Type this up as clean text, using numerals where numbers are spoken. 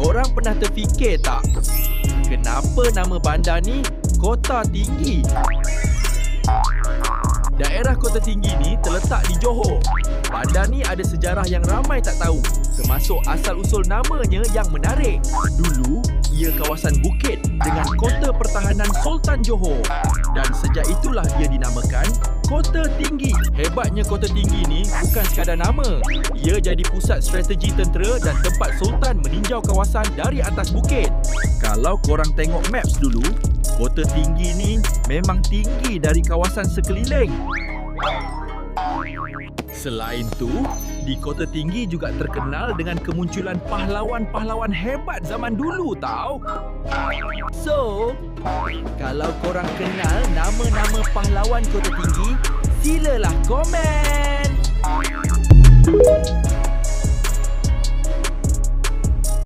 Korang pernah terfikir tak? Kenapa nama bandar ni Kota Tinggi? Daerah Kota Tinggi ni terletak di Johor. Bandar ni ada sejarah yang ramai tak tahu, termasuk asal-usul namanya yang menarik. Dulu, ia kawasan bukit dengan Kota Pertahanan Sultan Johor. Dan sejak itulah ia dinamakan Kota Tinggi. Hebatnya Kota Tinggi ni bukan sekadar nama. Ia jadi pusat strategi tentera dan tempat Sultan meninjau kawasan dari atas bukit. Kalau korang tengok maps dulu, Kota Tinggi ni memang tinggi dari kawasan sekeliling. Selain tu, di Kota Tinggi juga terkenal dengan kemunculan pahlawan-pahlawan hebat zaman dulu tau. So, kalau korang kenal nama-nama pahlawan Kota Tinggi, silalah komen.